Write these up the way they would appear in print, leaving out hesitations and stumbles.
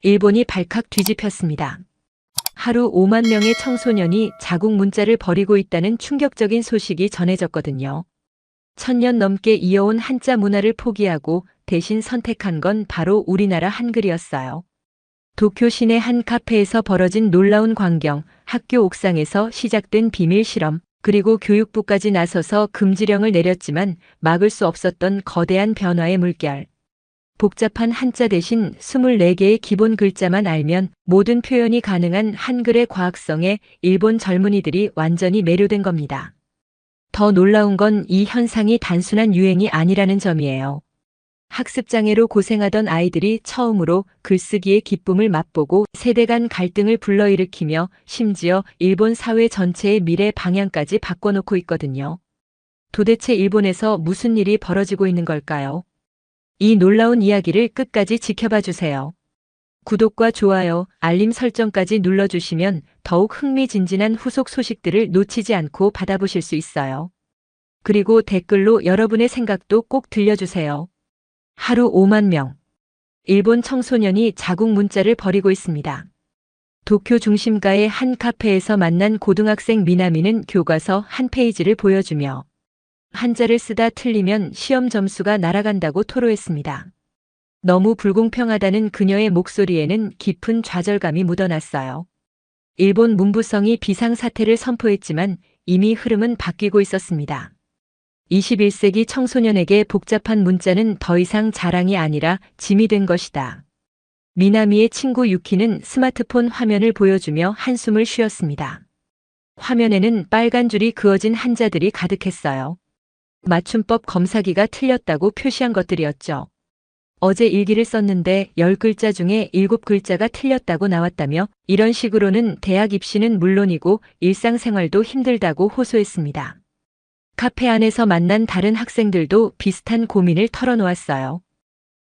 일본이 발칵 뒤집혔습니다. 하루 5만 명의 청소년이 자국 문자를 버리고 있다는 충격적인 소식이 전해졌거든요. 1000년 넘게 이어온 한자 문화를 포기하고 대신 선택한 건 바로 우리나라 한글이었어요. 도쿄 시내 한 카페에서 벌어진 놀라운 광경, 학교 옥상에서 시작된 비밀 실험, 그리고 교육부까지 나서서 금지령을 내렸지만 막을 수 없었던 거대한 변화의 물결. 복잡한 한자 대신 24개의 기본 글자만 알면 모든 표현이 가능한 한글의 과학성에 일본 젊은이들이 완전히 매료된 겁니다. 더 놀라운 건 이 현상이 단순한 유행이 아니라는 점이에요. 학습장애로 고생하던 아이들이 처음으로 글쓰기의 기쁨을 맛보고 세대 간 갈등을 불러일으키며 심지어 일본 사회 전체의 미래 방향까지 바꿔놓고 있거든요. 도대체 일본에서 무슨 일이 벌어지고 있는 걸까요? 이 놀라운 이야기를 끝까지 지켜봐 주세요. 구독과 좋아요, 알림 설정까지 눌러주시면 더욱 흥미진진한 후속 소식들을 놓치지 않고 받아보실 수 있어요. 그리고 댓글로 여러분의 생각도 꼭 들려주세요. 하루 5만 명. 일본 청소년이 자국 문자를 버리고 있습니다. 도쿄 중심가의 한 카페에서 만난 고등학생 미나미는 교과서 한 페이지를 보여주며 한자를 쓰다 틀리면 시험 점수가 날아간다고 토로했습니다. 너무 불공평하다는 그녀의 목소리에는 깊은 좌절감이 묻어났어요. 일본 문부성이 비상사태를 선포했지만 이미 흐름은 바뀌고 있었습니다. 21세기 청소년에게 복잡한 문자는 더 이상 자랑이 아니라 짐이 된 것이다. 미나미의 친구 유키는 스마트폰 화면을 보여주며 한숨을 쉬었습니다. 화면에는 빨간 줄이 그어진 한자들이 가득했어요. 맞춤법 검사기가 틀렸다고 표시한 것들이었죠. 어제 일기를 썼는데 10글자 중에 7글자가 틀렸다고 나왔다며 이런 식으로는 대학 입시는 물론이고 일상생활도 힘들다고 호소했습니다. 카페 안에서 만난 다른 학생들도 비슷한 고민을 털어놓았어요.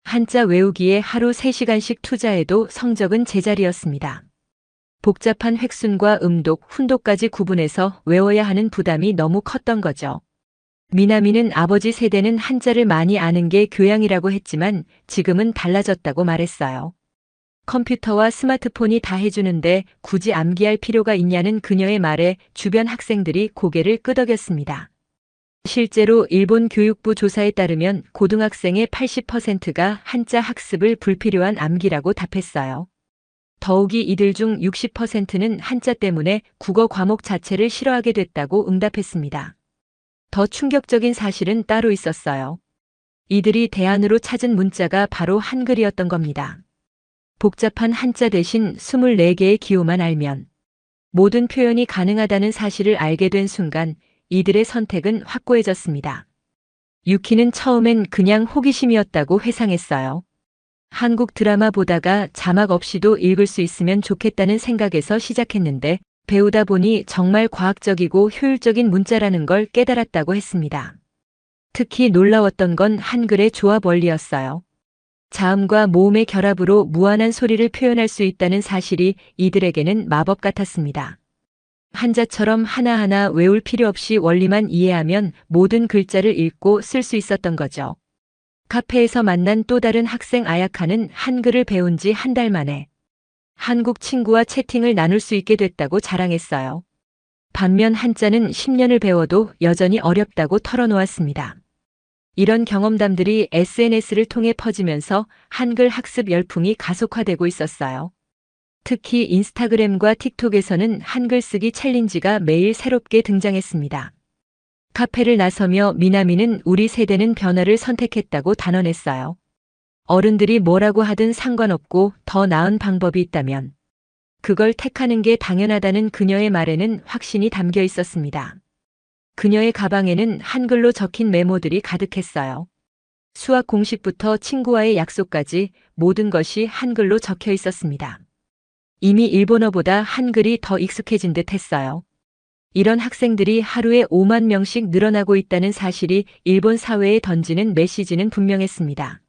한자 외우기에 하루 3시간씩 투자해도 성적은 제자리였습니다. 복잡한 획순과 음독, 훈독까지 구분해서 외워야 하는 부담이 너무 컸던 거죠. 미나미는 아버지 세대는 한자를 많이 아는 게 교양이라고 했지만 지금은 달라졌다고 말했어요. 컴퓨터와 스마트폰이 다 해주는데 굳이 암기할 필요가 있냐는 그녀의 말에 주변 학생들이 고개를 끄덕였습니다. 실제로 일본 교육부 조사에 따르면 고등학생의 80%가 한자 학습을 불필요한 암기라고 답했어요. 더욱이 이들 중 60%는 한자 때문에 국어 과목 자체를 싫어하게 됐다고 응답했습니다. 더 충격적인 사실은 따로 있었어요. 이들이 대안으로 찾은 문자가 바로 한글이었던 겁니다. 복잡한 한자 대신 24개의 기호만 알면 모든 표현이 가능하다는 사실을 알게 된 순간 이들의 선택은 확고해졌습니다. 유키는 처음엔 그냥 호기심이었다고 회상했어요. 한국 드라마 보다가 자막 없이도 읽을 수 있으면 좋겠다는 생각에서 시작했는데 배우다 보니 정말 과학적이고 효율적인 문자라는 걸 깨달았다고 했습니다. 특히 놀라웠던 건 한글의 조합 원리였어요. 자음과 모음의 결합으로 무한한 소리를 표현할 수 있다는 사실이 이들에게는 마법 같았습니다. 한자처럼 하나하나 외울 필요 없이 원리만 이해하면 모든 글자를 읽고 쓸 수 있었던 거죠. 카페에서 만난 또 다른 학생 아야카는 한글을 배운 지 한 달 만에 한국 친구와 채팅을 나눌 수 있게 됐다고 자랑했어요. 반면 한자는 10년을 배워도 여전히 어렵다고 털어놓았습니다. 이런 경험담들이 SNS를 통해 퍼지면서 한글 학습 열풍이 가속화되고 있었어요. 특히 인스타그램과 틱톡에서는 한글 쓰기 챌린지가 매일 새롭게 등장했습니다. 카페를 나서며 미나미는 우리 세대는 변화를 선택했다고 단언했어요. 어른들이 뭐라고 하든 상관없고 더 나은 방법이 있다면 그걸 택하는 게 당연하다는 그녀의 말에는 확신이 담겨 있었습니다. 그녀의 가방에는 한글로 적힌 메모들이 가득했어요. 수학 공식부터 친구와의 약속까지 모든 것이 한글로 적혀 있었습니다. 이미 일본어보다 한글이 더 익숙해진 듯 했어요. 이런 학생들이 하루에 5만 명씩 늘어나고 있다는 사실이 일본 사회에 던지는 메시지는 분명했습니다.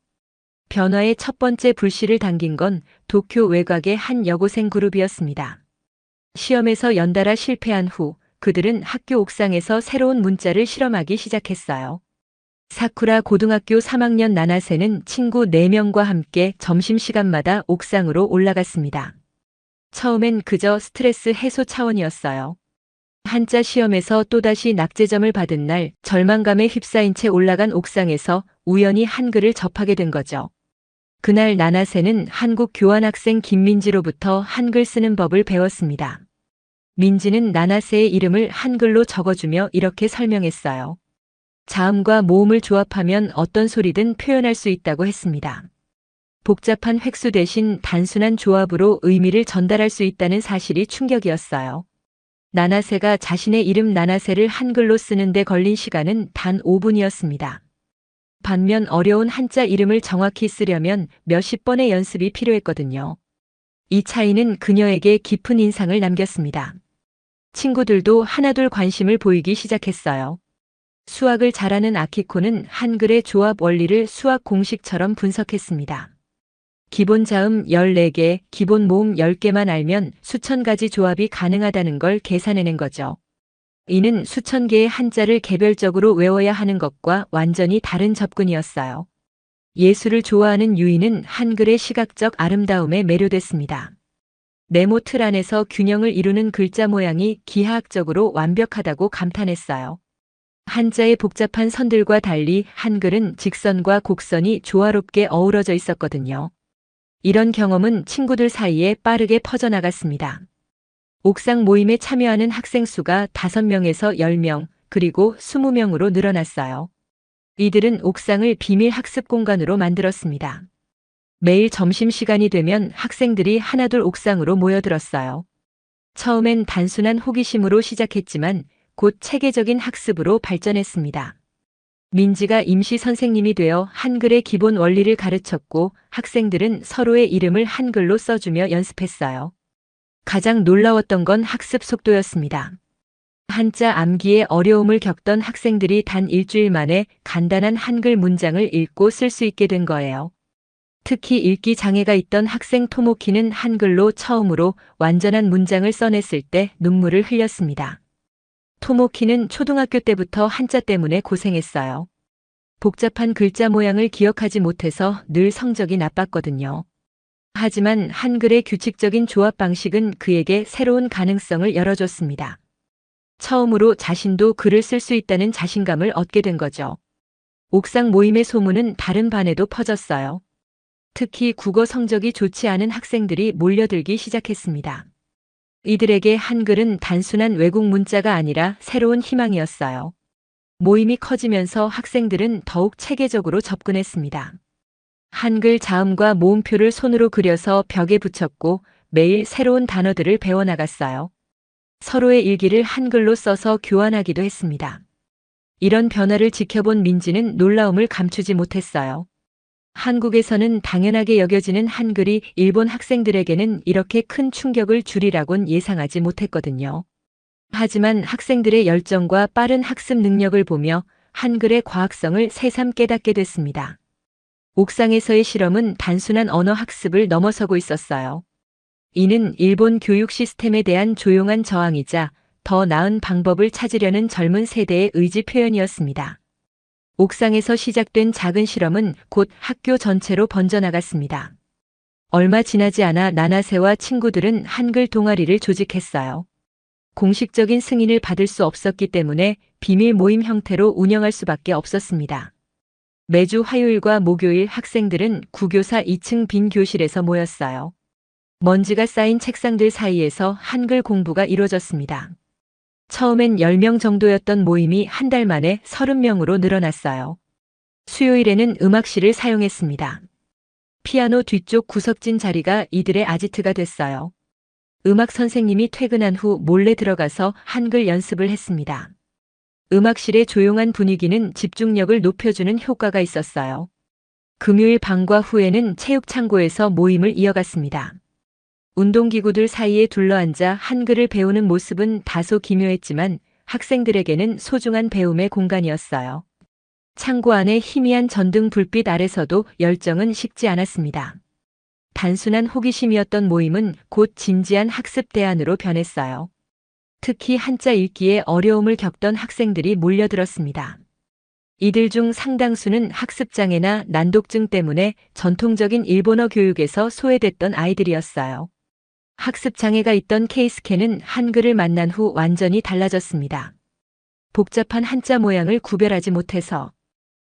변화의 첫 번째 불씨를 당긴 건 도쿄 외곽의 한 여고생 그룹이었습니다. 시험에서 연달아 실패한 후 그들은 학교 옥상에서 새로운 문자를 실험하기 시작했어요. 사쿠라 고등학교 3학년 나나세는 친구 4명과 함께 점심시간마다 옥상으로 올라갔습니다. 처음엔 그저 스트레스 해소 차원이었어요. 한자 시험에서 또다시 낙제점을 받은 날 절망감에 휩싸인 채 올라간 옥상에서 우연히 한글을 접하게 된 거죠. 그날 나나세는 한국 교환학생 김민지로부터 한글 쓰는 법을 배웠습니다. 민지는 나나세의 이름을 한글로 적어주며 이렇게 설명했어요. 자음과 모음을 조합하면 어떤 소리든 표현할 수 있다고 했습니다. 복잡한 획수 대신 단순한 조합으로 의미를 전달할 수 있다는 사실이 충격이었어요. 나나세가 자신의 이름 나나세를 한글로 쓰는데 걸린 시간은 단 5분이었습니다. 반면 어려운 한자 이름을 정확히 쓰려면 몇십 번의 연습이 필요했거든요. 이 차이는 그녀에게 깊은 인상을 남겼습니다. 친구들도 하나둘 관심을 보이기 시작했어요. 수학을 잘하는 아키코는 한글의 조합 원리를 수학 공식처럼 분석했습니다. 기본 자음 14개, 기본 모음 10개만 알면 수천 가지 조합이 가능하다는 걸 계산해낸 거죠. 이는 수천 개의 한자를 개별적으로 외워야 하는 것과 완전히 다른 접근이었어요. 예술을 좋아하는 유이는 한글의 시각적 아름다움에 매료됐습니다. 네모 틀 안에서 균형을 이루는 글자 모양이 기하학적으로 완벽하다고 감탄했어요. 한자의 복잡한 선들과 달리 한글은 직선과 곡선이 조화롭게 어우러져 있었거든요. 이런 경험은 친구들 사이에 빠르게 퍼져나갔습니다. 옥상 모임에 참여하는 학생 수가 5명에서 10명, 그리고 20명으로 늘어났어요. 이들은 옥상을 비밀 학습 공간으로 만들었습니다. 매일 점심시간이 되면 학생들이 하나둘 옥상으로 모여들었어요. 처음엔 단순한 호기심으로 시작했지만 곧 체계적인 학습으로 발전했습니다. 민지가 임시 선생님이 되어 한글의 기본 원리를 가르쳤고 학생들은 서로의 이름을 한글로 써주며 연습했어요. 가장 놀라웠던 건 학습 속도였습니다. 한자 암기에 어려움을 겪던 학생들이 단 일주일 만에 간단한 한글 문장을 읽고 쓸 수 있게 된 거예요. 특히 읽기 장애가 있던 학생 토모키는 한글로 처음으로 완전한 문장을 써냈을 때 눈물을 흘렸습니다. 토모키는 초등학교 때부터 한자 때문에 고생했어요. 복잡한 글자 모양을 기억하지 못해서 늘 성적이 나빴거든요. 하지만 한글의 규칙적인 조합 방식은 그에게 새로운 가능성을 열어줬습니다. 처음으로 자신도 글을 쓸 수 있다는 자신감을 얻게 된 거죠. 옥상 모임의 소문은 다른 반에도 퍼졌어요. 특히 국어 성적이 좋지 않은 학생들이 몰려들기 시작했습니다. 이들에게 한글은 단순한 외국 문자가 아니라 새로운 희망이었어요. 모임이 커지면서 학생들은 더욱 체계적으로 접근했습니다. 한글 자음과 모음표를 손으로 그려서 벽에 붙였고 매일 새로운 단어들을 배워나갔어요. 서로의 일기를 한글로 써서 교환하기도 했습니다. 이런 변화를 지켜본 민지는 놀라움을 감추지 못했어요. 한국에서는 당연하게 여겨지는 한글이 일본 학생들에게는 이렇게 큰 충격을 주리라곤 예상하지 못했거든요. 하지만 학생들의 열정과 빠른 학습 능력을 보며 한글의 과학성을 새삼 깨닫게 됐습니다. 옥상에서의 실험은 단순한 언어 학습을 넘어서고 있었어요. 이는 일본 교육 시스템에 대한 조용한 저항이자 더 나은 방법을 찾으려는 젊은 세대의 의지 표현이었습니다. 옥상에서 시작된 작은 실험은 곧 학교 전체로 번져나갔습니다. 얼마 지나지 않아 나나세와 친구들은 한글 동아리를 조직했어요. 공식적인 승인을 받을 수 없었기 때문에 비밀 모임 형태로 운영할 수밖에 없었습니다. 매주 화요일과 목요일 학생들은 구교사 2층 빈 교실에서 모였어요. 먼지가 쌓인 책상들 사이에서 한글 공부가 이루어졌습니다. 처음엔 10명 정도였던 모임이 한 달 만에 30명으로 늘어났어요. 수요일에는 음악실을 사용했습니다. 피아노 뒤쪽 구석진 자리가 이들의 아지트가 됐어요. 음악 선생님이 퇴근한 후 몰래 들어가서 한글 연습을 했습니다. 음악실의 조용한 분위기는 집중력을 높여주는 효과가 있었어요. 금요일 방과 후에는 체육창고에서 모임을 이어갔습니다. 운동기구들 사이에 둘러앉아 한글을 배우는 모습은 다소 기묘했지만 학생들에게는 소중한 배움의 공간이었어요. 창고 안의 희미한 전등 불빛 아래서도 열정은 식지 않았습니다. 단순한 호기심이었던 모임은 곧 진지한 학습 대안으로 변했어요. 특히 한자 읽기에 어려움을 겪던 학생들이 몰려들었습니다. 이들 중 상당수는 학습장애나 난독증 때문에 전통적인 일본어 교육에서 소외됐던 아이들이었어요. 학습장애가 있던 케이스케는 한글을 만난 후 완전히 달라졌습니다. 복잡한 한자 모양을 구별하지 못해서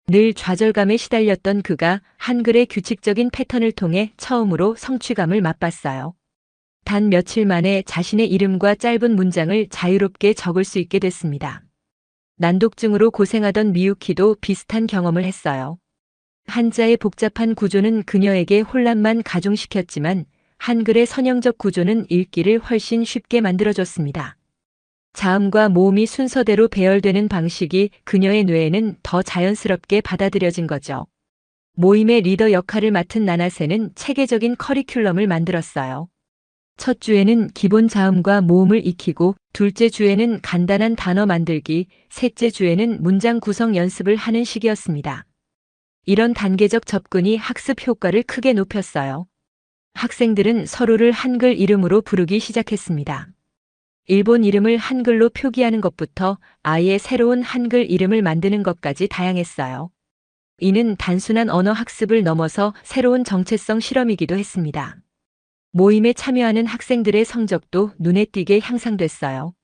늘 좌절감에 시달렸던 그가 한글의 규칙적인 패턴을 통해 처음으로 성취감을 맛봤어요. 단 며칠 만에 자신의 이름과 짧은 문장을 자유롭게 적을 수 있게 됐습니다. 난독증으로 고생하던 미유키도 비슷한 경험을 했어요. 한자의 복잡한 구조는 그녀에게 혼란만 가중시켰지만 한글의 선형적 구조는 읽기를 훨씬 쉽게 만들어줬습니다. 자음과 모음이 순서대로 배열되는 방식이 그녀의 뇌에는 더 자연스럽게 받아들여진 거죠. 모임의 리더 역할을 맡은 나나세는 체계적인 커리큘럼을 만들었어요. 첫 주에는 기본 자음과 모음을 익히고, 둘째 주에는 간단한 단어 만들기, 셋째 주에는 문장 구성 연습을 하는 시기였습니다. 이런 단계적 접근이 학습 효과를 크게 높였어요. 학생들은 서로를 한글 이름으로 부르기 시작했습니다. 일본 이름을 한글로 표기하는 것부터 아예 새로운 한글 이름을 만드는 것까지 다양했어요. 이는 단순한 언어 학습을 넘어서 새로운 정체성 실험이기도 했습니다. 모임에 참여하는 학생들의 성적도 눈에 띄게 향상됐어요.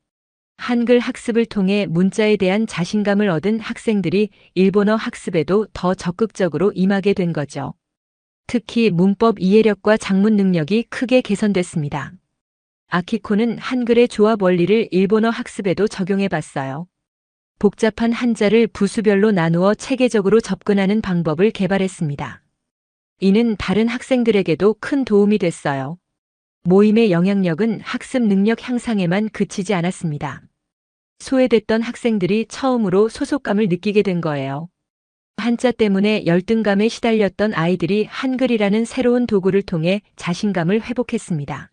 한글 학습을 통해 문자에 대한 자신감을 얻은 학생들이 일본어 학습에도 더 적극적으로 임하게 된 거죠. 특히 문법 이해력과 작문 능력이 크게 개선됐습니다. 아키코는 한글의 조합 원리를 일본어 학습에도 적용해 봤어요. 복잡한 한자를 부수별로 나누어 체계적으로 접근하는 방법을 개발했습니다. 이는 다른 학생들에게도 큰 도움이 됐어요. 모임의 영향력은 학습 능력 향상에만 그치지 않았습니다. 소외됐던 학생들이 처음으로 소속감을 느끼게 된 거예요. 한자 때문에 열등감에 시달렸던 아이들이 한글이라는 새로운 도구를 통해 자신감을 회복했습니다.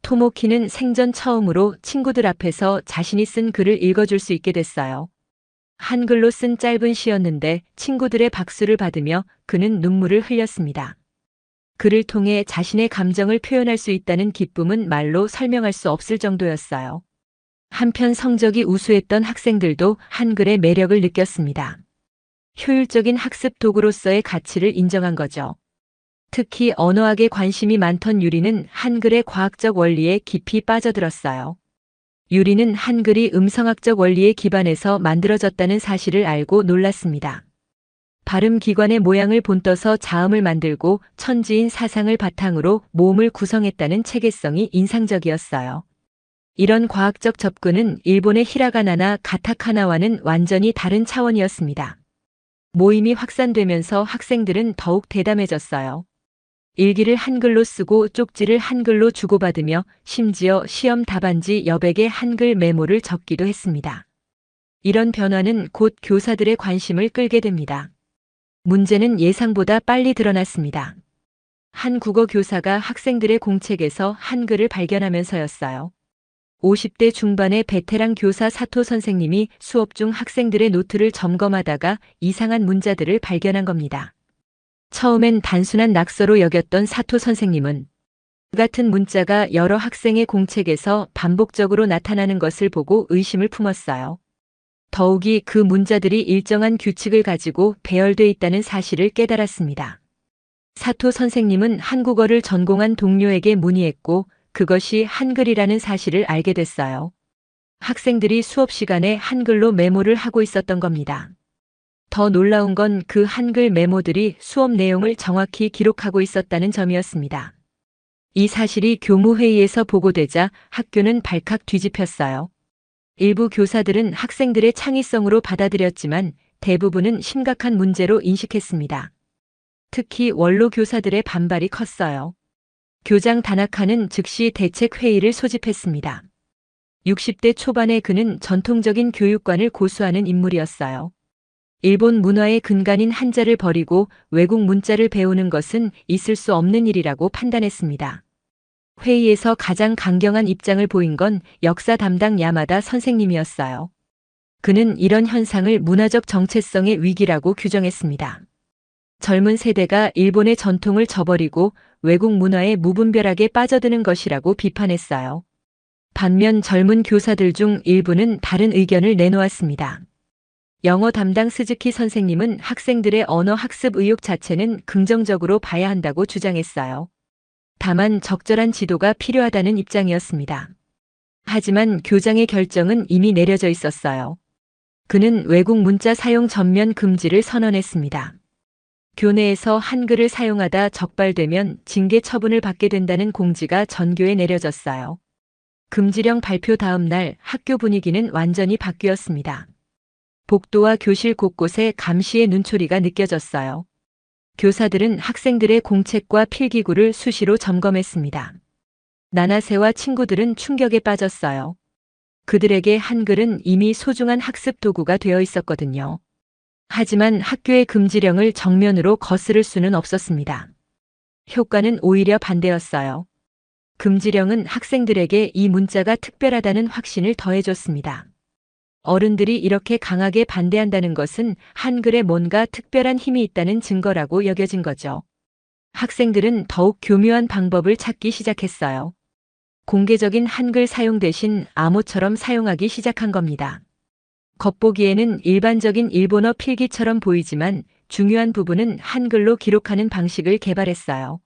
토모키는 생전 처음으로 친구들 앞에서 자신이 쓴 글을 읽어줄 수 있게 됐어요. 한글로 쓴 짧은 시였는데 친구들의 박수를 받으며 그는 눈물을 흘렸습니다. 글을 통해 자신의 감정을 표현할 수 있다는 기쁨은 말로 설명할 수 없을 정도였어요. 한편 성적이 우수했던 학생들도 한글의 매력을 느꼈습니다. 효율적인 학습 도구로서의 가치를 인정한 거죠. 특히 언어학에 관심이 많던 유리는 한글의 과학적 원리에 깊이 빠져들었어요. 유리는 한글이 음성학적 원리에 기반해서 만들어졌다는 사실을 알고 놀랐습니다. 발음 기관의 모양을 본떠서 자음을 만들고 천지인 사상을 바탕으로 모음을 구성했다는 체계성이 인상적이었어요. 이런 과학적 접근은 일본의 히라가나나 가타카나와는 완전히 다른 차원이었습니다. 모임이 확산되면서 학생들은 더욱 대담해졌어요. 일기를 한글로 쓰고 쪽지를 한글로 주고받으며 심지어 시험 답안지 여백에 한글 메모를 적기도 했습니다. 이런 변화는 곧 교사들의 관심을 끌게 됩니다. 문제는 예상보다 빨리 드러났습니다. 한 국어 교사가 학생들의 공책에서 한글을 발견하면서였어요. 50대 중반의 베테랑 교사 사토 선생님이 수업 중 학생들의 노트를 점검하다가 이상한 문자들을 발견한 겁니다. 처음엔 단순한 낙서로 여겼던 사토 선생님은 그 같은 문자가 여러 학생의 공책에서 반복적으로 나타나는 것을 보고 의심을 품었어요. 더욱이 그 문자들이 일정한 규칙을 가지고 배열돼 있다는 사실을 깨달았습니다. 사토 선생님은 한국어를 전공한 동료에게 문의했고 그것이 한글이라는 사실을 알게 됐어요. 학생들이 수업 시간에 한글로 메모를 하고 있었던 겁니다. 더 놀라운 건 그 한글 메모들이 수업 내용을 정확히 기록하고 있었다는 점이었습니다. 이 사실이 교무회의에서 보고되자 학교는 발칵 뒤집혔어요. 일부 교사들은 학생들의 창의성으로 받아들였지만 대부분은 심각한 문제로 인식했습니다. 특히 원로 교사들의 반발이 컸어요. 교장 다나카는 즉시 대책회의를 소집했습니다. 60대 초반의 그는 전통적인 교육관을 고수하는 인물이었어요. 일본 문화의 근간인 한자를 버리고 외국 문자를 배우는 것은 있을 수 없는 일이라고 판단했습니다. 회의에서 가장 강경한 입장을 보인 건 역사 담당 야마다 선생님이었어요. 그는 이런 현상을 문화적 정체성의 위기라고 규정했습니다. 젊은 세대가 일본의 전통을 저버리고 외국 문화에 무분별하게 빠져드는 것이라고 비판했어요. 반면 젊은 교사들 중 일부는 다른 의견을 내놓았습니다. 영어 담당 스즈키 선생님은 학생들의 언어 학습 의욕 자체는 긍정적으로 봐야 한다고 주장했어요. 다만 적절한 지도가 필요하다는 입장이었습니다. 하지만 교장의 결정은 이미 내려져 있었어요. 그는 외국 문자 사용 전면 금지를 선언했습니다. 교내에서 한글을 사용하다 적발되면 징계 처분을 받게 된다는 공지가 전교에 내려졌어요. 금지령 발표 다음 날 학교 분위기는 완전히 바뀌었습니다. 복도와 교실 곳곳에 감시의 눈초리가 느껴졌어요. 교사들은 학생들의 공책과 필기구를 수시로 점검했습니다. 나나세와 친구들은 충격에 빠졌어요. 그들에게 한글은 이미 소중한 학습 도구가 되어 있었거든요. 하지만 학교의 금지령을 정면으로 거스를 수는 없었습니다. 효과는 오히려 반대였어요. 금지령은 학생들에게 이 문자가 특별하다는 확신을 더해줬습니다. 어른들이 이렇게 강하게 반대한다는 것은 한글에 뭔가 특별한 힘이 있다는 증거라고 여겨진 거죠. 학생들은 더욱 교묘한 방법을 찾기 시작했어요. 공개적인 한글 사용 대신 암호처럼 사용하기 시작한 겁니다. 겉보기에는 일반적인 일본어 필기처럼 보이지만 중요한 부분은 한글로 기록하는 방식을 개발했어요.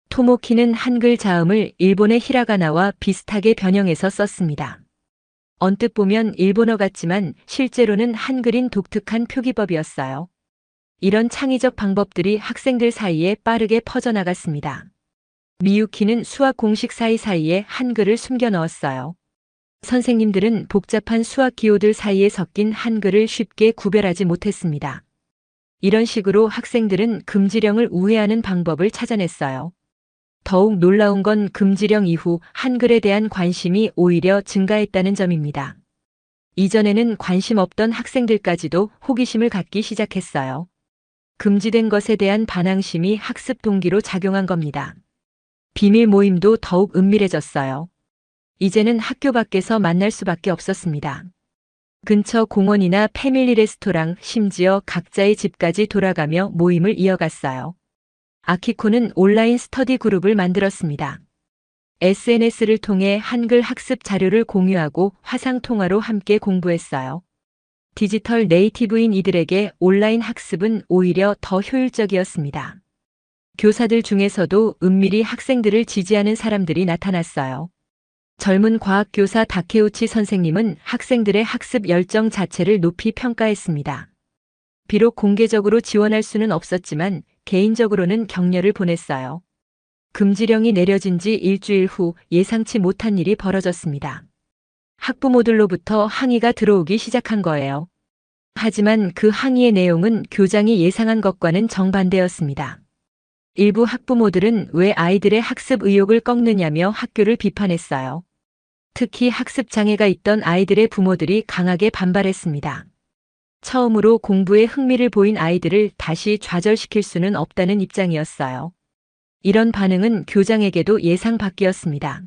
토모키는 한글 자음을 일본의 히라가나와 비슷하게 변형해서 썼습니다. 언뜻 보면 일본어 같지만 실제로는 한글인 독특한 표기법이었어요. 이런 창의적 방법들이 학생들 사이에 빠르게 퍼져나갔습니다. 미유키는 수학 공식 사이사이에 한글을 숨겨 넣었어요. 선생님들은 복잡한 수학 기호들 사이에 섞인 한글을 쉽게 구별하지 못했습니다. 이런 식으로 학생들은 금지령을 우회하는 방법을 찾아냈어요. 더욱 놀라운 건 금지령 이후 한글에 대한 관심이 오히려 증가했다는 점입니다. 이전에는 관심 없던 학생들까지도 호기심을 갖기 시작했어요. 금지된 것에 대한 반항심이 학습 동기로 작용한 겁니다. 비밀 모임도 더욱 은밀해졌어요. 이제는 학교 밖에서 만날 수밖에 없었습니다. 근처 공원이나 패밀리 레스토랑, 심지어 각자의 집까지 돌아가며 모임을 이어갔어요. 아키코는 온라인 스터디 그룹을 만들었습니다. SNS를 통해 한글 학습 자료를 공유하고 화상통화로 함께 공부했어요. 디지털 네이티브인 이들에게 온라인 학습은 오히려 더 효율적이었습니다. 교사들 중에서도 은밀히 학생들을 지지하는 사람들이 나타났어요. 젊은 과학교사 다케우치 선생님은 학생들의 학습 열정 자체를 높이 평가했습니다. 비록 공개적으로 지원할 수는 없었지만 개인적으로는 격려를 보냈어요. 금지령이 내려진 지 일주일 후 예상치 못한 일이 벌어졌습니다. 학부모들로부터 항의가 들어오기 시작한 거예요. 하지만 그 항의의 내용은 교장이 예상한 것과는 정반대였습니다. 일부 학부모들은 왜 아이들의 학습 의욕을 꺾느냐며 학교를 비판했어요. 특히 학습 장애가 있던 아이들의 부모들이 강하게 반발했습니다. 처음으로 공부에 흥미를 보인 아이들을 다시 좌절시킬 수는 없다는 입장이었어요. 이런 반응은 교장에게도 예상 밖이었습니다.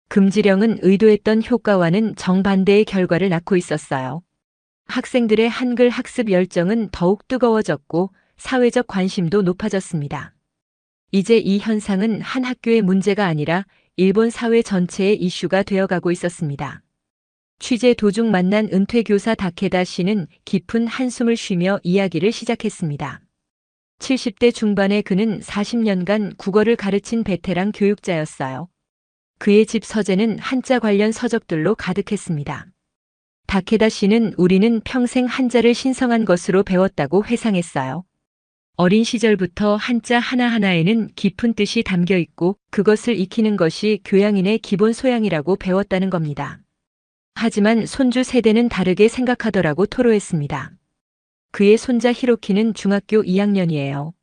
금지령은 의도했던 효과와는 정반대의 결과를 낳고 있었어요. 학생들의 한글 학습 열정은 더욱 뜨거워졌고 사회적 관심도 높아졌습니다. 이제 이 현상은 한 학교의 문제가 아니라 일본 사회 전체의 이슈가 되어가고 있었습니다. 취재 도중 만난 은퇴 교사 다케다 씨는 깊은 한숨을 쉬며 이야기를 시작했습니다. 70대 중반의 그는 40년간 국어를 가르친 베테랑 교육자였어요. 그의 집 서재는 한자 관련 서적들로 가득했습니다. 다케다 씨는 우리는 평생 한자를 신성한 것으로 배웠다고 회상했어요. 어린 시절부터 한자 하나하나에는 깊은 뜻이 담겨 있고 그것을 익히는 것이 교양인의 기본 소양이라고 배웠다는 겁니다. 하지만 손주 세대는 다르게 생각하더라고 토로했습니다. 그의 손자 히로키는 중학교 2학년이에요.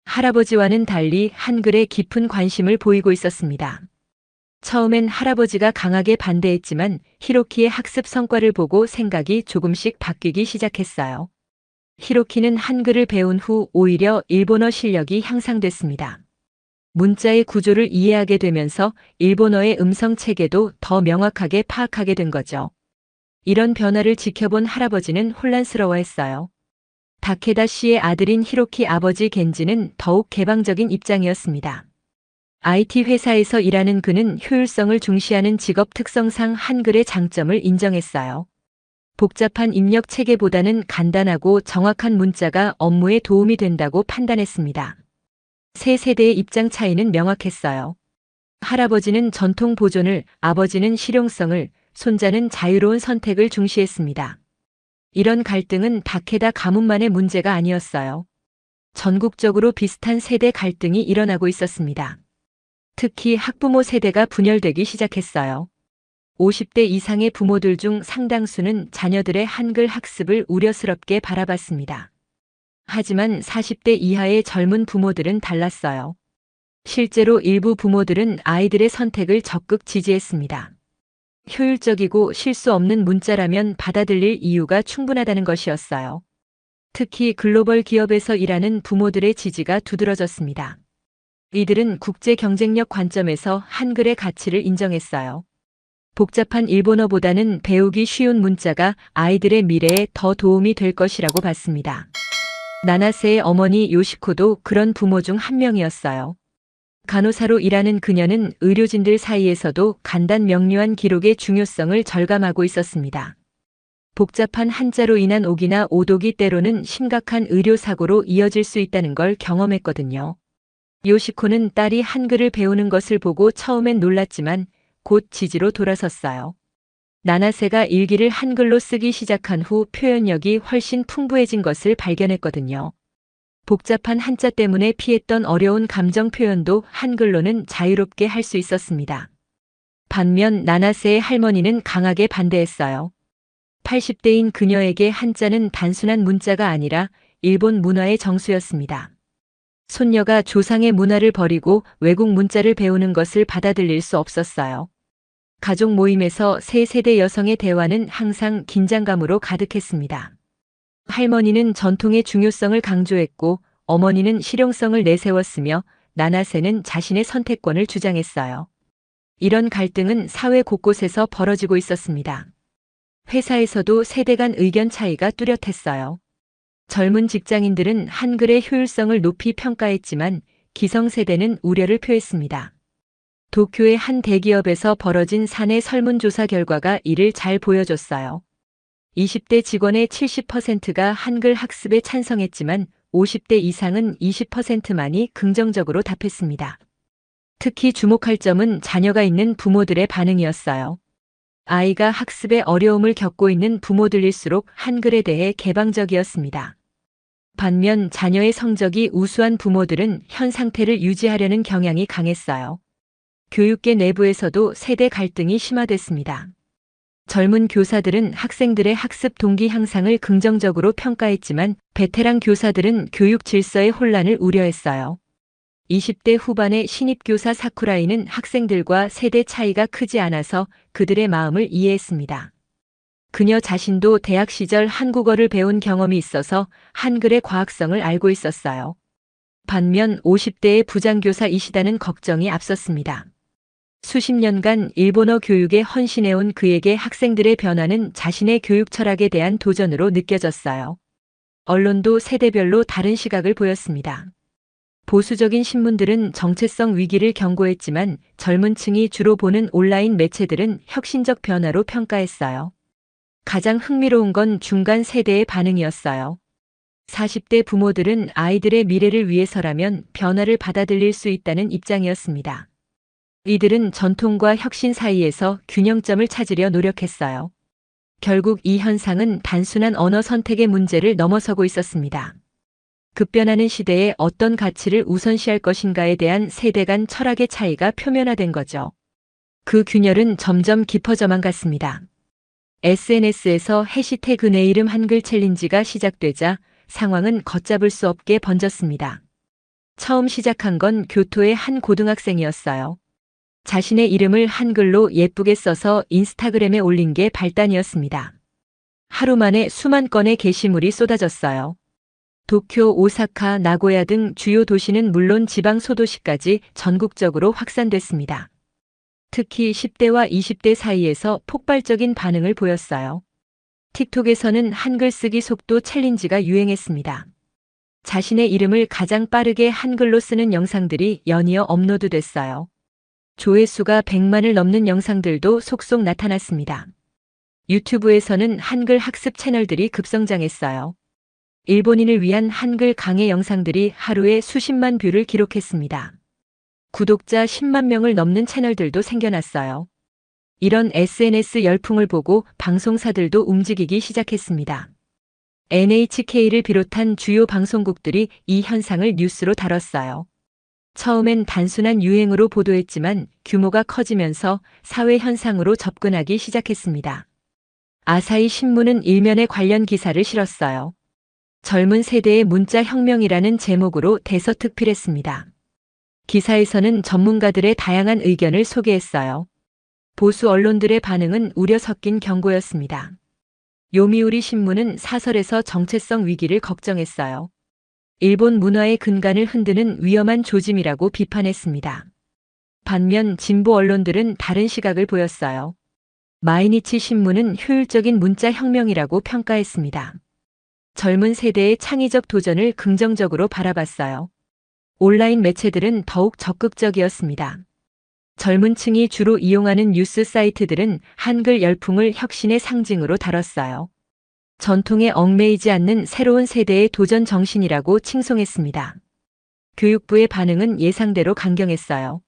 할아버지와는 달리 한글에 깊은 관심을 보이고 있었습니다. 처음엔 할아버지가 강하게 반대했지만 히로키의 학습 성과를 보고 생각이 조금씩 바뀌기 시작했어요. 히로키는 한글을 배운 후 오히려 일본어 실력이 향상됐습니다. 문자의 구조를 이해하게 되면서 일본어의 음성 체계도 더 명확하게 파악하게 된 거죠. 이런 변화를 지켜본 할아버지는 혼란스러워했어요. 다케다 씨의 아들인 히로키 아버지 겐지는 더욱 개방적인 입장이었습니다. IT 회사에서 일하는 그는 효율성을 중시하는 직업 특성상 한글의 장점을 인정했어요. 복잡한 입력 체계보다는 간단하고 정확한 문자가 업무에 도움이 된다고 판단했습니다. 세 세대의 입장 차이는 명확했어요. 할아버지는 전통 보존을, 아버지는 실용성을, 손자는 자유로운 선택을 중시했습니다. 이런 갈등은 다케다 가문만의 문제가 아니었어요. 전국적으로 비슷한 세대 갈등이 일어나고 있었습니다. 특히 학부모 세대가 분열되기 시작했어요. 50대 이상의 부모들 중 상당수는 자녀들의 한글 학습을 우려스럽게 바라봤습니다. 하지만 40대 이하의 젊은 부모들은 달랐어요. 실제로 일부 부모들은 아이들의 선택을 적극 지지했습니다. 효율적이고 실수 없는 문자라면 받아들일 이유가 충분하다는 것이었어요. 특히 글로벌 기업에서 일하는 부모들의 지지가 두드러졌습니다. 이들은 국제 경쟁력 관점에서 한글의 가치를 인정했어요. 복잡한 일본어보다는 배우기 쉬운 문자가 아이들의 미래에 더 도움이 될 것이라고 봤습니다. 나나세의 어머니 요시코도 그런 부모 중 한 명이었어요. 간호사로 일하는 그녀는 의료진들 사이에서도 간단 명료한 기록의 중요성을 절감하고 있었습니다. 복잡한 한자로 인한 오기나 오독이 때로는 심각한 의료사고로 이어질 수 있다는 걸 경험했거든요. 요시코는 딸이 한글을 배우는 것을 보고 처음엔 놀랐지만 곧 지지로 돌아섰어요. 나나세가 일기를 한글로 쓰기 시작한 후 표현력이 훨씬 풍부해진 것을 발견했거든요. 복잡한 한자 때문에 피했던 어려운 감정 표현도 한글로는 자유롭게 할 수 있었습니다. 반면 나나세의 할머니는 강하게 반대했어요. 80대인 그녀에게 한자는 단순한 문자가 아니라 일본 문화의 정수였습니다. 손녀가 조상의 문화를 버리고 외국 문자를 배우는 것을 받아들일 수 없었어요. 가족 모임에서 세 세대 여성의 대화는 항상 긴장감으로 가득했습니다. 할머니는 전통의 중요성을 강조했고 어머니는 실용성을 내세웠으며 나나세는 자신의 선택권을 주장했어요. 이런 갈등은 사회 곳곳에서 벌어지고 있었습니다. 회사에서도 세대 간 의견 차이가 뚜렷했어요. 젊은 직장인들은 한글의 효율성을 높이 평가했지만 기성세대는 우려를 표했습니다. 도쿄의 한 대기업에서 벌어진 사내 설문조사 결과가 이를 잘 보여줬어요. 20대 직원의 70%가 한글 학습에 찬성했지만 50대 이상은 20%만이 긍정적으로 답했습니다. 특히 주목할 점은 자녀가 있는 부모들의 반응이었어요. 아이가 학습에 어려움을 겪고 있는 부모들일수록 한글에 대해 개방적이었습니다. 반면 자녀의 성적이 우수한 부모들은 현 상태를 유지하려는 경향이 강했어요. 교육계 내부에서도 세대 갈등이 심화됐습니다. 젊은 교사들은 학생들의 학습 동기 향상을 긍정적으로 평가했지만 베테랑 교사들은 교육 질서의 혼란을 우려했어요. 20대 후반의 신입교사 사쿠라이는 학생들과 세대 차이가 크지 않아서 그들의 마음을 이해했습니다. 그녀 자신도 대학 시절 한국어를 배운 경험이 있어서 한글의 과학성을 알고 있었어요. 반면 50대의 부장교사 이시다는 걱정이 앞섰습니다. 수십 년간 일본어 교육에 헌신해온 그에게 학생들의 변화는 자신의 교육 철학에 대한 도전으로 느껴졌어요. 언론도 세대별로 다른 시각을 보였습니다. 보수적인 신문들은 정체성 위기를 경고했지만 젊은 층이 주로 보는 온라인 매체들은 혁신적 변화로 평가했어요. 가장 흥미로운 건 중간 세대의 반응이었어요. 40대 부모들은 아이들의 미래를 위해서라면 변화를 받아들일 수 있다는 입장이었습니다. 이들은 전통과 혁신 사이에서 균형점을 찾으려 노력했어요. 결국 이 현상은 단순한 언어 선택의 문제를 넘어서고 있었습니다. 급변하는 시대에 어떤 가치를 우선시할 것인가에 대한 세대 간 철학의 차이가 표면화된 거죠. 그 균열은 점점 깊어져만 갔습니다. SNS에서 해시태그 내 이름 한글 챌린지가 시작되자 상황은 걷잡을 수 없게 번졌습니다. 처음 시작한 건 교토의 한 고등학생이었어요. 자신의 이름을 한글로 예쁘게 써서 인스타그램에 올린 게 발단이었습니다. 하루 만에 수만 건의 게시물이 쏟아졌어요. 도쿄, 오사카, 나고야 등 주요 도시는 물론 지방 소도시까지 전국적으로 확산됐습니다. 특히 10대와 20대 사이에서 폭발적인 반응을 보였어요. 틱톡에서는 한글 쓰기 속도 챌린지가 유행했습니다. 자신의 이름을 가장 빠르게 한글로 쓰는 영상들이 연이어 업로드됐어요. 조회수가 100만을 넘는 영상들도 속속 나타났습니다. 유튜브에서는 한글 학습 채널들이 급성장했어요. 일본인을 위한 한글 강의 영상들이 하루에 수십만 뷰를 기록했습니다. 구독자 10만 명을 넘는 채널들도 생겨났어요. 이런 SNS 열풍을 보고 방송사들도 움직이기 시작했습니다. NHK를 비롯한 주요 방송국들이 이 현상을 뉴스로 다뤘어요. 처음엔 단순한 유행으로 보도했지만 규모가 커지면서 사회 현상으로 접근하기 시작했습니다. 아사히 신문은 일면에 관련 기사를 실었어요. 젊은 세대의 문자 혁명이라는 제목으로 대서특필했습니다. 기사에서는 전문가들의 다양한 의견을 소개했어요. 보수 언론들의 반응은 우려 섞인 경고였습니다. 요미우리 신문은 사설에서 정체성 위기를 걱정했어요. 일본 문화의 근간을 흔드는 위험한 조짐이라고 비판했습니다. 반면 진보 언론들은 다른 시각을 보였어요. 마이니치 신문은 효율적인 문자 혁명이라고 평가했습니다. 젊은 세대의 창의적 도전을 긍정적으로 바라봤어요. 온라인 매체들은 더욱 적극적이었습니다. 젊은 층이 주로 이용하는 뉴스 사이트들은 한글 열풍을 혁신의 상징으로 다뤘어요. 전통에 얽매이지 않는 새로운 세대의 도전 정신이라고 칭송했습니다. 교육부의 반응은 예상대로 강경했어요.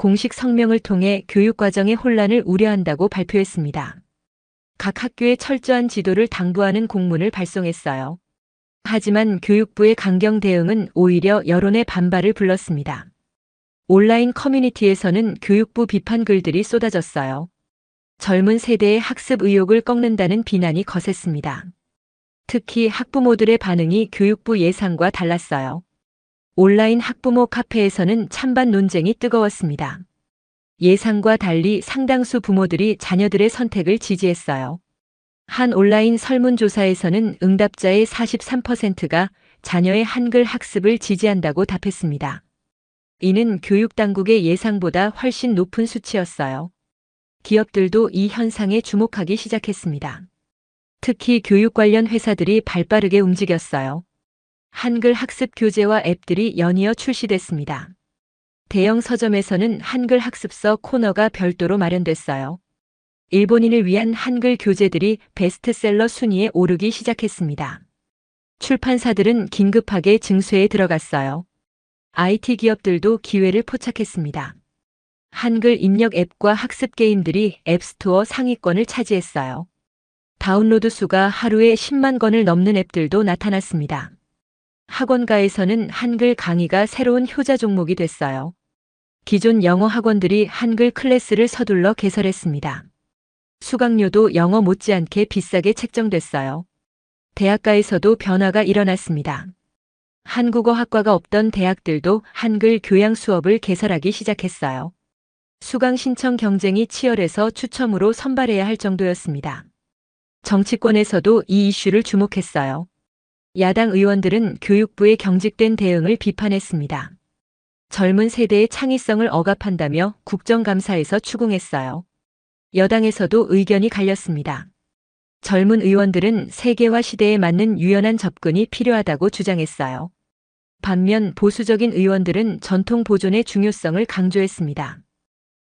공식 성명을 통해 교육과정의 혼란을 우려한다고 발표했습니다. 각 학교에 철저한 지도를 당부하는 공문을 발송했어요. 하지만 교육부의 강경 대응은 오히려 여론의 반발을 불렀습니다. 온라인 커뮤니티에서는 교육부 비판 글들이 쏟아졌어요. 젊은 세대의 학습 의욕을 꺾는다는 비난이 거셌습니다. 특히 학부모들의 반응이 교육부 예상과 달랐어요. 온라인 학부모 카페에서는 찬반 논쟁이 뜨거웠습니다. 예상과 달리 상당수 부모들이 자녀들의 선택을 지지했어요. 한 온라인 설문조사에서는 응답자의 43%가 자녀의 한글 학습을 지지한다고 답했습니다. 이는 교육당국의 예상보다 훨씬 높은 수치였어요. 기업들도 이 현상에 주목하기 시작했습니다. 특히 교육 관련 회사들이 발빠르게 움직였어요. 한글 학습 교재와 앱들이 연이어 출시됐습니다. 대형 서점에서는 한글 학습서 코너가 별도로 마련됐어요. 일본인을 위한 한글 교재들이 베스트셀러 순위에 오르기 시작했습니다. 출판사들은 긴급하게 증수에 들어갔어요. IT 기업들도 기회를 포착했습니다. 한글 입력 앱과 학습 게임들이 앱스토어 상위권을 차지했어요. 다운로드 수가 하루에 10만 건을 넘는 앱들도 나타났습니다. 학원가에서는 한글 강의가 새로운 효자 종목이 됐어요. 기존 영어 학원들이 한글 클래스를 서둘러 개설했습니다. 수강료도 영어 못지않게 비싸게 책정됐어요. 대학가에서도 변화가 일어났습니다. 한국어 학과가 없던 대학들도 한글 교양 수업을 개설하기 시작했어요. 수강 신청 경쟁이 치열해서 추첨으로 선발해야 할 정도였습니다. 정치권에서도 이 이슈를 주목했어요. 야당 의원들은 교육부의 경직된 대응을 비판했습니다. 젊은 세대의 창의성을 억압한다며 국정감사에서 추궁했어요. 여당에서도 의견이 갈렸습니다. 젊은 의원들은 세계화 시대에 맞는 유연한 접근이 필요하다고 주장했어요. 반면 보수적인 의원들은 전통 보존의 중요성을 강조했습니다.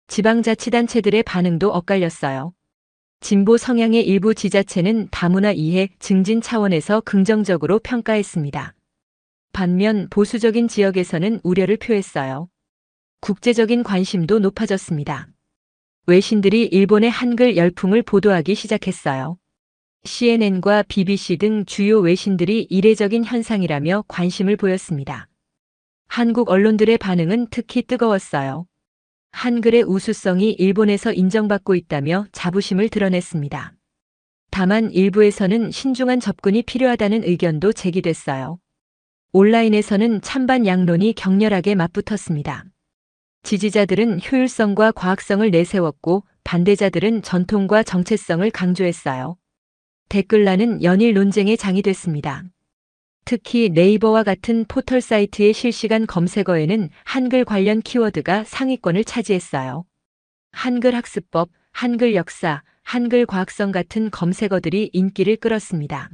지방자치단체들의 반응도 엇갈렸어요. 진보 성향의 일부 지자체는 다문화 이해 증진 차원에서 긍정적으로 평가했습니다. 반면 보수적인 지역에서는 우려를 표했어요. 국제적인 관심도 높아졌습니다. 외신들이 일본의 한글 열풍을 보도하기 시작했어요. CNN과 BBC 등 주요 외신들이 이례적인 현상이라며 관심을 보였습니다. 한국 언론들의 반응은 특히 뜨거웠어요. 한글의 우수성이 일본에서 인정받고 있다며 자부심을 드러냈습니다. 다만 일부에서는 신중한 접근이 필요하다는 의견도 제기됐어요. 온라인에서는 찬반 양론이 격렬하게 맞붙었습니다. 지지자들은 효율성과 과학성을 내세웠고 반대자들은 전통과 정체성을 강조했어요. 댓글란은 연일 논쟁의 장이 됐습니다. 특히 네이버와 같은 포털 사이트의 실시간 검색어에는 한글 관련 키워드가 상위권을 차지했어요. 한글 학습법, 한글 역사, 한글 과학성 같은 검색어들이 인기를 끌었습니다.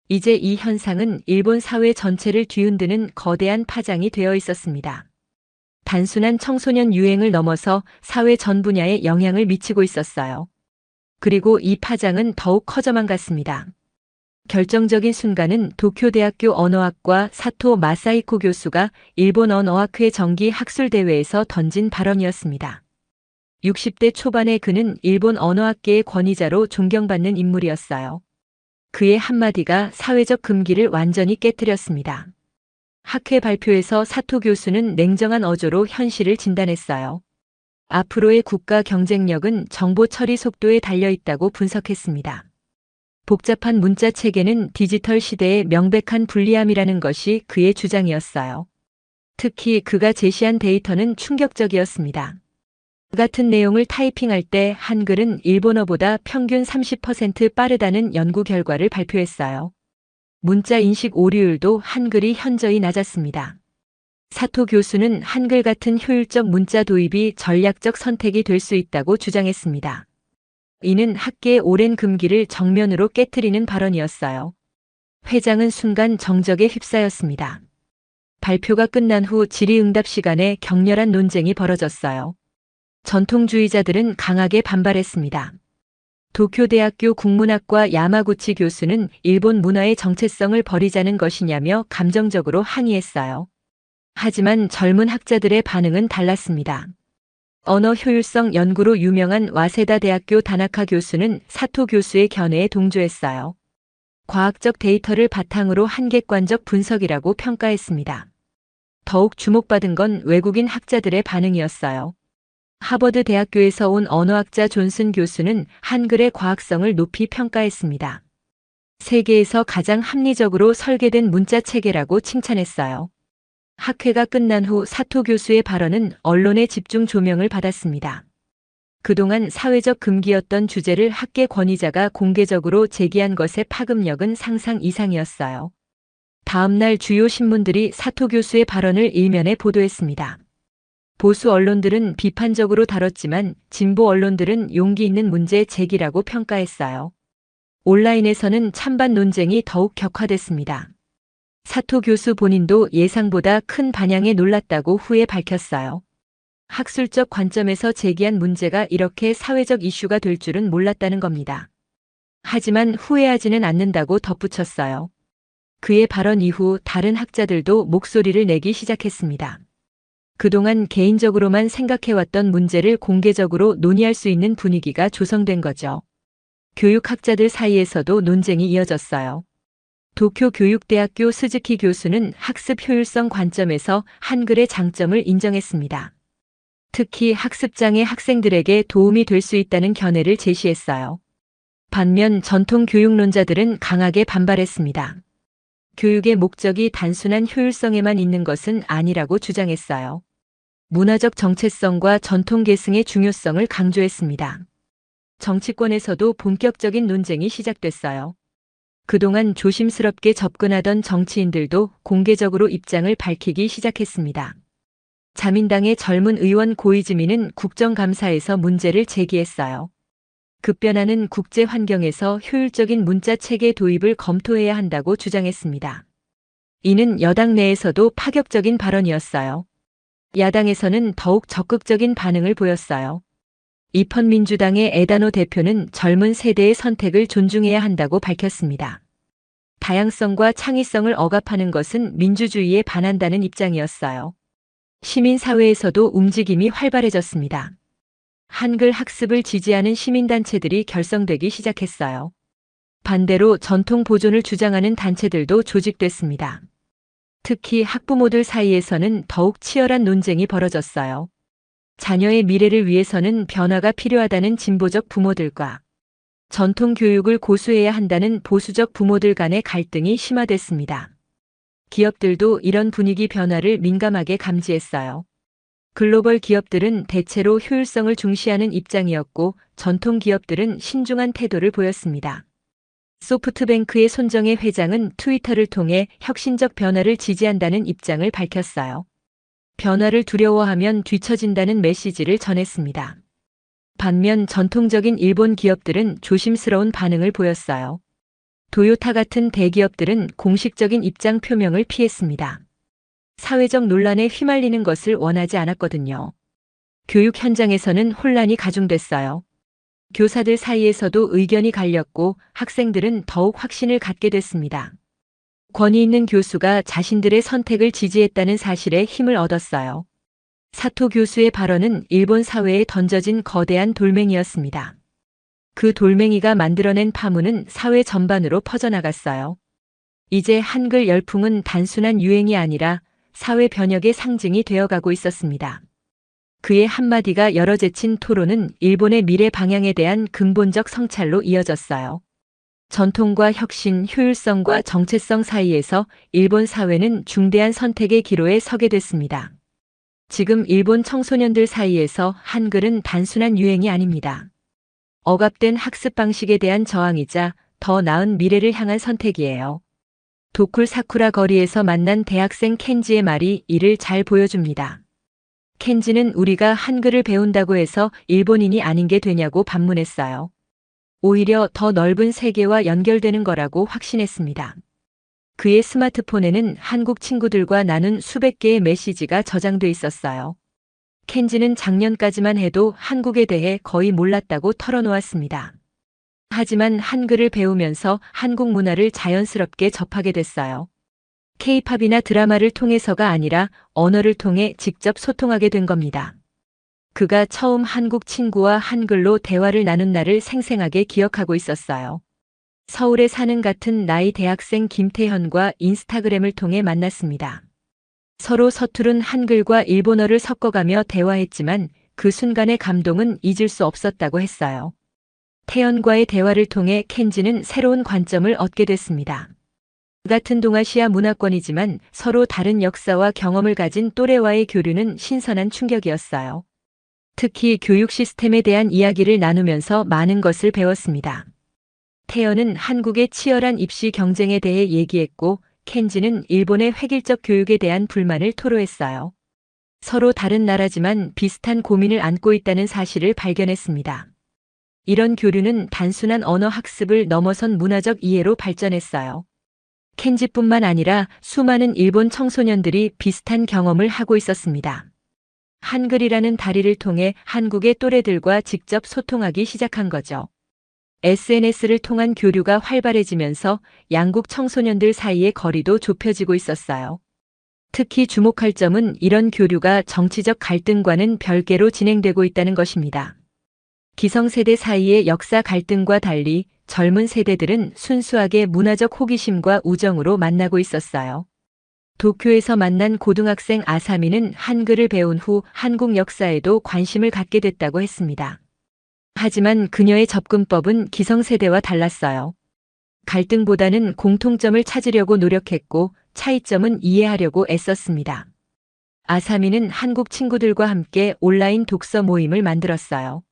이제 이 현상은 일본 사회 전체를 뒤흔드는 거대한 파장이 되어 있었습니다. 단순한 청소년 유행을 넘어서 사회 전 분야에 영향을 미치고 있었어요. 그리고 이 파장은 더욱 커져만 갔습니다. 결정적인 순간은 도쿄대학교 언어학과 사토 마사히코 교수가 일본 언어학회 정기 학술대회에서 던진 발언이었습니다. 60대 초반의 그는 일본 언어학계의 권위자로 존경받는 인물이었어요. 그의 한마디가 사회적 금기를 완전히 깨뜨렸습니다. 학회 발표에서 사토 교수는 냉정한 어조로 현실을 진단했어요. 앞으로의 국가 경쟁력은 정보 처리 속도에 달려 있다고 분석했습니다. 복잡한 문자 체계는 디지털 시대의 명백한 불리함이라는 것이 그의 주장이었어요. 특히 그가 제시한 데이터는 충격적이었습니다. 같은 내용을 타이핑할 때 한글은 일본어보다 평균 30% 빠르다는 연구 결과를 발표했어요. 문자 인식 오류율도 한글이 현저히 낮았습니다. 사토 교수는 한글 같은 효율적 문자 도입이 전략적 선택이 될 수 있다고 주장했습니다. 이는 학계의 오랜 금기를 정면으로 깨트리는 발언이었어요. 회장은 순간 정적에 휩싸였습니다. 발표가 끝난 후 질의응답 시간에 격렬한 논쟁이 벌어졌어요. 전통주의자들은 강하게 반발했습니다. 도쿄대학교 국문학과 야마구치 교수는 일본 문화의 정체성을 버리자는 것이냐며 감정적으로 항의했어요. 하지만 젊은 학자들의 반응은 달랐습니다. 언어 효율성 연구로 유명한 와세다 대학교 다나카 교수는 사토 교수의 견해에 동조했어요. 과학적 데이터를 바탕으로 한 객관적 분석이라고 평가했습니다. 더욱 주목받은 건 외국인 학자들의 반응이었어요. 하버드 대학교에서 온 언어학자 존슨 교수는 한글의 과학성을 높이 평가했습니다. 세계에서 가장 합리적으로 설계된 문자 체계라고 칭찬했어요. 학회가 끝난 후 사토 교수의 발언은 언론의 집중 조명을 받았습니다. 그동안 사회적 금기였던 주제를 학계 권위자가 공개적으로 제기한 것의 파급력은 상상 이상이었어요. 다음 날 주요 신문들이 사토 교수의 발언을 일면에 보도했습니다. 보수 언론들은 비판적으로 다뤘지만 진보 언론들은 용기 있는 문제 제기라고 평가했어요. 온라인에서는 찬반 논쟁이 더욱 격화됐습니다. 사토 교수 본인도 예상보다 큰 반향에 놀랐다고 후에 밝혔어요. 학술적 관점에서 제기한 문제가 이렇게 사회적 이슈가 될 줄은 몰랐다는 겁니다. 하지만 후회하지는 않는다고 덧붙였어요. 그의 발언 이후 다른 학자들도 목소리를 내기 시작했습니다. 그동안 개인적으로만 생각해왔던 문제를 공개적으로 논의할 수 있는 분위기가 조성된 거죠. 교육학자들 사이에서도 논쟁이 이어졌어요. 도쿄 교육대학교 스즈키 교수는 학습 효율성 관점에서 한글의 장점을 인정했습니다. 특히 학습장애 학생들에게 도움이 될 수 있다는 견해를 제시했어요. 반면 전통 교육론자들은 강하게 반발했습니다. 교육의 목적이 단순한 효율성에만 있는 것은 아니라고 주장했어요. 문화적 정체성과 전통 계승의 중요성을 강조했습니다. 정치권에서도 본격적인 논쟁이 시작됐어요. 그동안 조심스럽게 접근하던 정치인들도 공개적으로 입장을 밝히기 시작했습니다. 자민당의 젊은 의원 고이즈미는 국정감사에서 문제를 제기했어요. 급변하는 국제 환경에서 효율적인 문자 체계 도입을 검토해야 한다고 주장했습니다. 이는 여당 내에서도 파격적인 발언이었어요. 야당에서는 더욱 적극적인 반응을 보였어요. 입헌민주당의 에다노 대표는 젊은 세대의 선택을 존중해야 한다고 밝혔습니다. 다양성과 창의성을 억압하는 것은 민주주의에 반한다는 입장이었어요. 시민사회에서도 움직임이 활발해졌습니다. 한글 학습을 지지하는 시민단체들이 결성되기 시작했어요. 반대로 전통 보존을 주장하는 단체들도 조직됐습니다. 특히 학부모들 사이에서는 더욱 치열한 논쟁이 벌어졌어요. 자녀의 미래를 위해서는 변화가 필요하다는 진보적 부모들과 전통 교육을 고수해야 한다는 보수적 부모들 간의 갈등이 심화됐습니다. 기업들도 이런 분위기 변화를 민감하게 감지했어요. 글로벌 기업들은 대체로 효율성을 중시하는 입장이었고 전통 기업들은 신중한 태도를 보였습니다. 소프트뱅크의 손정혜 회장은 트위터를 통해 혁신적 변화를 지지한다는 입장을 밝혔어요. 변화를 두려워하면 뒤처진다는 메시지를 전했습니다. 반면 전통적인 일본 기업들은 조심스러운 반응을 보였어요. 도요타 같은 대기업들은 공식적인 입장 표명을 피했습니다. 사회적 논란에 휘말리는 것을 원하지 않았거든요. 교육 현장에서는 혼란이 가중됐어요. 교사들 사이에서도 의견이 갈렸고 학생들은 더욱 확신을 갖게 됐습니다. 권위 있는 교수가 자신들의 선택을 지지했다는 사실에 힘을 얻었어요. 사토 교수의 발언은 일본 사회에 던져진 거대한 돌멩이였습니다. 그 돌멩이가 만들어낸 파문은 사회 전반으로 퍼져나갔어요. 이제 한글 열풍은 단순한 유행이 아니라 사회 변혁의 상징이 되어가고 있었습니다. 그의 한마디가 열어제친 토론은 일본의 미래 방향에 대한 근본적 성찰로 이어졌어요. 전통과 혁신, 효율성과 정체성 사이에서 일본 사회는 중대한 선택의 기로에 서게 됐습니다. 지금 일본 청소년들 사이에서 한글은 단순한 유행이 아닙니다. 억압된 학습 방식에 대한 저항이자 더 나은 미래를 향한 선택이에요. 도쿨 사쿠라 거리에서 만난 대학생 켄지의 말이 이를 잘 보여줍니다. 켄지는 우리가 한글을 배운다고 해서 일본인이 아닌 게 되냐고 반문했어요. 오히려 더 넓은 세계와 연결되는 거라고 확신했습니다. 그의 스마트폰에는 한국 친구들과 나눈 수백 개의 메시지가 저장돼 있었어요. 켄지는 작년까지만 해도 한국에 대해 거의 몰랐다고 털어놓았습니다. 하지만 한글을 배우면서 한국 문화를 자연스럽게 접하게 됐어요. K-팝이나 드라마를 통해서가 아니라 언어를 통해 직접 소통하게 된 겁니다. 그가 처음 한국 친구와 한글로 대화를 나눈 날을 생생하게 기억하고 있었어요. 서울에 사는 같은 나이 대학생 김태현과 인스타그램을 통해 만났습니다. 서로 서투른 한글과 일본어를 섞어가며 대화했지만 그 순간의 감동은 잊을 수 없었다고 했어요. 태연과의 대화를 통해 켄지는 새로운 관점을 얻게 됐습니다. 같은 동아시아 문화권이지만 서로 다른 역사와 경험을 가진 또래와의 교류는 신선한 충격이었어요. 특히 교육 시스템에 대한 이야기를 나누면서 많은 것을 배웠습니다. 태연은 한국의 치열한 입시 경쟁에 대해 얘기했고 켄지는 일본의 획일적 교육에 대한 불만을 토로했어요. 서로 다른 나라지만 비슷한 고민을 안고 있다는 사실을 발견했습니다. 이런 교류는 단순한 언어 학습을 넘어선 문화적 이해로 발전했어요. 켄지뿐만 아니라 수많은 일본 청소년들이 비슷한 경험을 하고 있었습니다. 한글이라는 다리를 통해 한국의 또래들과 직접 소통하기 시작한 거죠. SNS를 통한 교류가 활발해지면서 양국 청소년들 사이의 거리도 좁혀지고 있었어요. 특히 주목할 점은 이런 교류가 정치적 갈등과는 별개로 진행되고 있다는 것입니다. 기성세대 사이의 역사 갈등과 달리 젊은 세대들은 순수하게 문화적 호기심과 우정으로 만나고 있었어요. 도쿄에서 만난 고등학생 아사미는 한글을 배운 후 한국 역사에도 관심을 갖게 됐다고 했습니다. 하지만 그녀의 접근법은 기성세대와 달랐어요. 갈등보다는 공통점을 찾으려고 노력했고 차이점은 이해하려고 애썼습니다. 아사미는 한국 친구들과 함께 온라인 독서 모임을 만들었어요.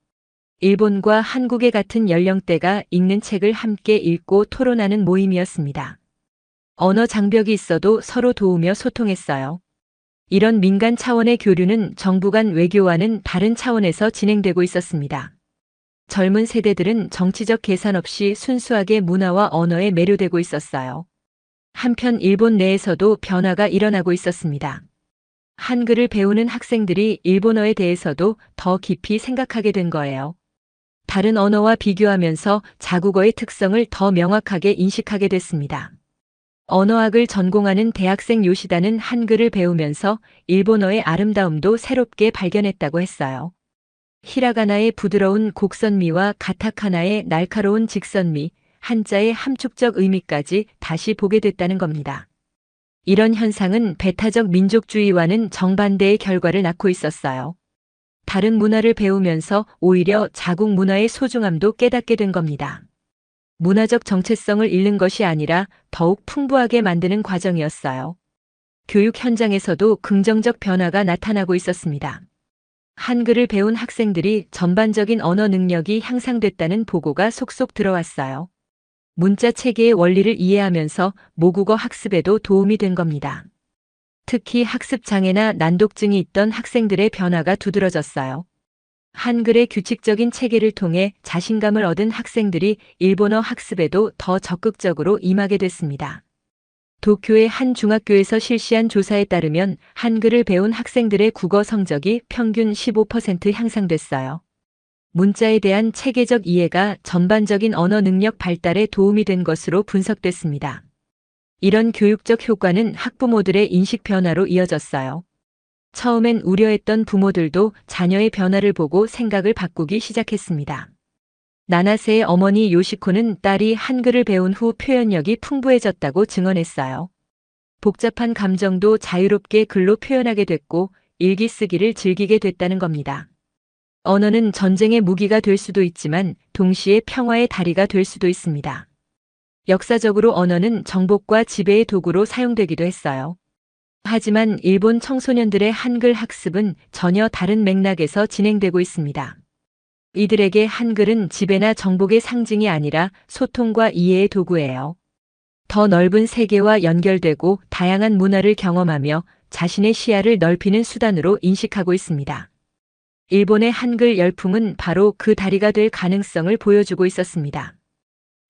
일본과 한국의 같은 연령대가 읽는 책을 함께 읽고 토론하는 모임이었습니다. 언어 장벽이 있어도 서로 도우며 소통했어요. 이런 민간 차원의 교류는 정부 간 외교와는 다른 차원에서 진행되고 있었습니다. 젊은 세대들은 정치적 계산 없이 순수하게 문화와 언어에 매료되고 있었어요. 한편 일본 내에서도 변화가 일어나고 있었습니다. 한글을 배우는 학생들이 일본어에 대해서도 더 깊이 생각하게 된 거예요. 다른 언어와 비교하면서 자국어의 특성을 더 명확하게 인식하게 됐습니다. 언어학을 전공하는 대학생 요시다는 한글을 배우면서 일본어의 아름다움도 새롭게 발견했다고 했어요. 히라가나의 부드러운 곡선미와 가타카나의 날카로운 직선미, 한자의 함축적 의미까지 다시 보게 됐다는 겁니다. 이런 현상은 배타적 민족주의와는 정반대의 결과를 낳고 있었어요. 다른 문화를 배우면서 오히려 자국 문화의 소중함도 깨닫게 된 겁니다. 문화적 정체성을 잃는 것이 아니라 더욱 풍부하게 만드는 과정이었어요. 교육 현장에서도 긍정적 변화가 나타나고 있었습니다. 한글을 배운 학생들이 전반적인 언어 능력이 향상됐다는 보고가 속속 들어왔어요. 문자 체계의 원리를 이해하면서 모국어 학습에도 도움이 된 겁니다. 특히 학습 장애나 난독증이 있던 학생들의 변화가 두드러졌어요. 한글의 규칙적인 체계를 통해 자신감을 얻은 학생들이 일본어 학습에도 더 적극적으로 임하게 됐습니다. 도쿄의 한 중학교에서 실시한 조사에 따르면 한글을 배운 학생들의 국어 성적이 평균 15% 향상됐어요. 문자에 대한 체계적 이해가 전반적인 언어 능력 발달에 도움이 된 것으로 분석됐습니다. 이런 교육적 효과는 학부모들의 인식 변화로 이어졌어요. 처음엔 우려했던 부모들도 자녀의 변화를 보고 생각을 바꾸기 시작했습니다. 나나세의 어머니 요시코는 딸이 한글을 배운 후 표현력이 풍부해졌다고 증언했어요. 복잡한 감정도 자유롭게 글로 표현하게 됐고 일기 쓰기를 즐기게 됐다는 겁니다. 언어는 전쟁의 무기가 될 수도 있지만 동시에 평화의 다리가 될 수도 있습니다. 역사적으로 언어는 정복과 지배의 도구로 사용되기도 했어요. 하지만 일본 청소년들의 한글 학습은 전혀 다른 맥락에서 진행되고 있습니다. 이들에게 한글은 지배나 정복의 상징이 아니라 소통과 이해의 도구예요. 더 넓은 세계와 연결되고 다양한 문화를 경험하며 자신의 시야를 넓히는 수단으로 인식하고 있습니다. 일본의 한글 열풍은 바로 그 다리가 될 가능성을 보여주고 있었습니다.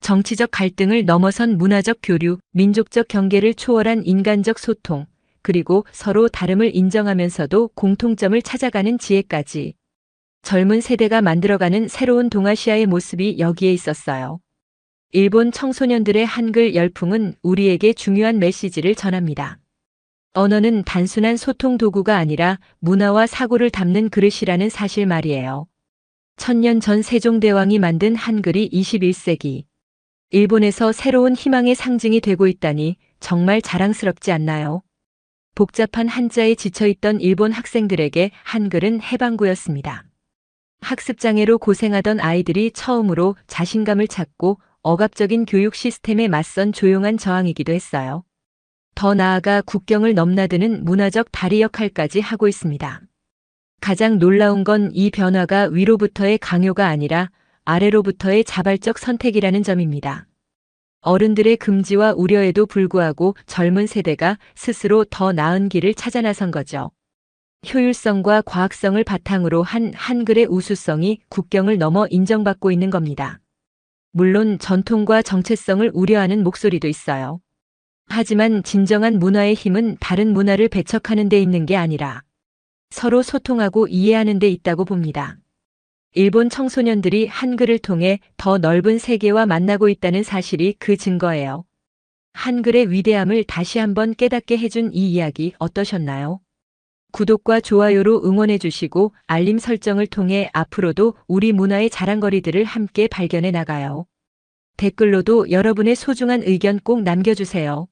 정치적 갈등을 넘어선 문화적 교류, 민족적 경계를 초월한 인간적 소통, 그리고 서로 다름을 인정하면서도 공통점을 찾아가는 지혜까지 젊은 세대가 만들어가는 새로운 동아시아의 모습이 여기에 있었어요. 일본 청소년들의 한글 열풍은 우리에게 중요한 메시지를 전합니다. 언어는 단순한 소통 도구가 아니라 문화와 사고를 담는 그릇이라는 사실 말이에요. 1000년 전 세종대왕이 만든 한글이 21세기 일본에서 새로운 희망의 상징이 되고 있다니 정말 자랑스럽지 않나요? 복잡한 한자에 지쳐있던 일본 학생들에게 한글은 해방구였습니다. 학습장애로 고생하던 아이들이 처음으로 자신감을 찾고 억압적인 교육 시스템에 맞선 조용한 저항이기도 했어요. 더 나아가 국경을 넘나드는 문화적 다리 역할까지 하고 있습니다. 가장 놀라운 건 이 변화가 위로부터의 강요가 아니라 아래로부터의 자발적 선택이라는 점입니다. 어른들의 금지와 우려에도 불구하고 젊은 세대가 스스로 더 나은 길을 찾아 나선 거죠. 효율성과 과학성을 바탕으로 한 한글의 우수성이 국경을 넘어 인정받고 있는 겁니다. 물론 전통과 정체성을 우려하는 목소리도 있어요. 하지만 진정한 문화의 힘은 다른 문화를 배척하는 데 있는 게 아니라 서로 소통하고 이해하는 데 있다고 봅니다. 일본 청소년들이 한글을 통해 더 넓은 세계와 만나고 있다는 사실이 그 증거예요. 한글의 위대함을 다시 한번 깨닫게 해준 이 이야기 어떠셨나요? 구독과 좋아요로 응원해 주시고 알림 설정을 통해 앞으로도 우리 문화의 자랑거리들을 함께 발견해 나가요. 댓글로도 여러분의 소중한 의견 꼭 남겨주세요.